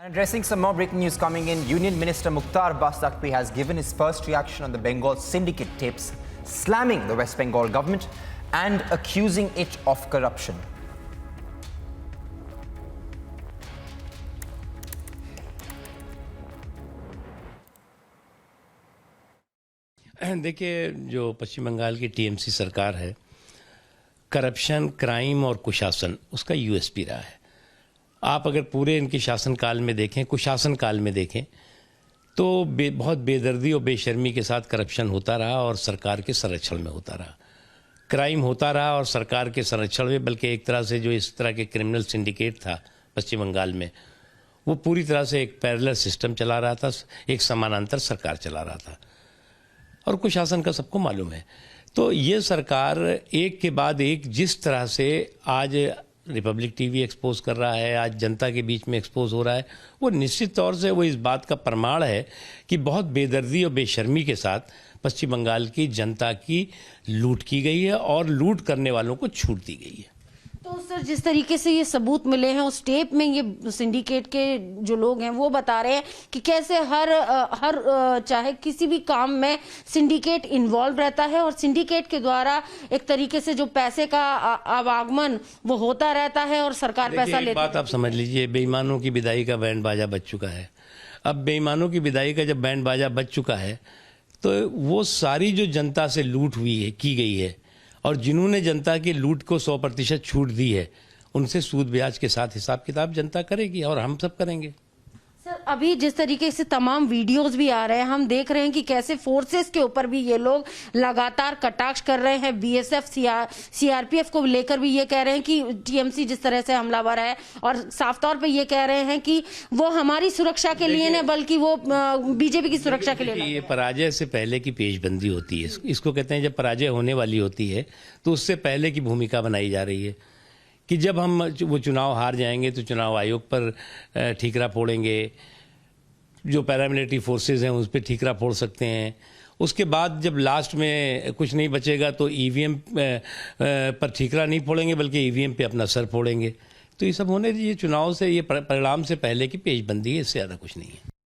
And addressing some more breaking news coming in, Union Minister Mukhtar Abbas Naqvi has given his first reaction on the Bengal syndicate tapes, slamming the West Bengal government and accusing it of corruption. देखिए, जो पश्चिम बंगाल की TMC सरकार है, corruption, crime और कुशासन उसका USP रहा है। आप अगर पूरे इनके शासनकाल में देखें, कुशासन काल में देखें, तो बहुत बेदर्दी और बेशर्मी के साथ करप्शन होता रहा और सरकार के संरक्षण में होता रहा। क्राइम होता रहा और सरकार के संरक्षण में, बल्कि एक तरह से जो इस तरह के क्रिमिनल सिंडिकेट था पश्चिम बंगाल में, वो पूरी तरह से एक पैरेलल सिस्टम चला रहा था, एक समानांतर सरकार चला रहा था। और कुशासन का सबको मालूम है। तो ये सरकार एक के बाद एक जिस तरह से आज रिपब्लिक टीवी एक्सपोज कर रहा है, आज जनता के बीच में एक्सपोज हो रहा है, वो निश्चित तौर से वो इस बात का प्रमाण है कि बहुत बेदर्दी और बेशर्मी के साथ पश्चिम बंगाल की जनता की लूट की गई है और लूट करने वालों को छूट दी गई है। तो सर, जिस तरीके से ये सबूत मिले हैं उस टेप में, ये सिंडिकेट के जो लोग हैं वो बता रहे हैं कि कैसे हर चाहे किसी भी काम में सिंडिकेट इन्वॉल्व रहता है और सिंडिकेट के द्वारा एक तरीके से जो पैसे का आवागमन वो होता रहता है और सरकार पैसा लेती है। बात आप समझ लीजिए, बेईमानों की विदाई का बैंड बाजा बज चुका है। अब बेईमानों की विदाई का जब बैंड बाजा बज चुका है, तो वो सारी जो जनता से लूट हुई है, की गई है, और जिन्होंने जनता की लूट को 100% छूट दी है, उनसे सूद ब्याज के साथ हिसाब किताब जनता करेगी और हम सब करेंगे। सर, अभी जिस तरीके से तमाम वीडियोस भी आ रहे हैं, हम देख रहे हैं कि कैसे फोर्सेस के ऊपर भी ये लोग लगातार कटाक्ष कर रहे हैं। बीएसएफ, सीआरपीएफ को लेकर भी ये कह रहे हैं कि टीएमसी जिस तरह से हमलावर है, और साफ तौर पे ये कह रहे हैं कि वो हमारी सुरक्षा के लिए नहीं बल्कि वो बीजेपी की सुरक्षा के लिए। ये पराजय से पहले की पेशबंदी होती है, इसको कहते हैं। जब पराजय होने वाली होती है तो उससे पहले की भूमिका बनाई जा रही है कि जब हम वो चुनाव हार जाएंगे तो चुनाव आयोग पर ठीकरा फोड़ेंगे, जो पैरामिलिट्री फोर्सेस हैं उस पर ठीकरा फोड़ सकते हैं। उसके बाद जब लास्ट में कुछ नहीं बचेगा तो ईवीएम पर ठीकरा नहीं फोड़ेंगे बल्कि ईवीएम पे अपना सर फोड़ेंगे। तो ये सब होने दीजिए। चुनाव से, ये परिणाम से पहले की पेशबंदी है, इससे ज़्यादा कुछ नहीं है।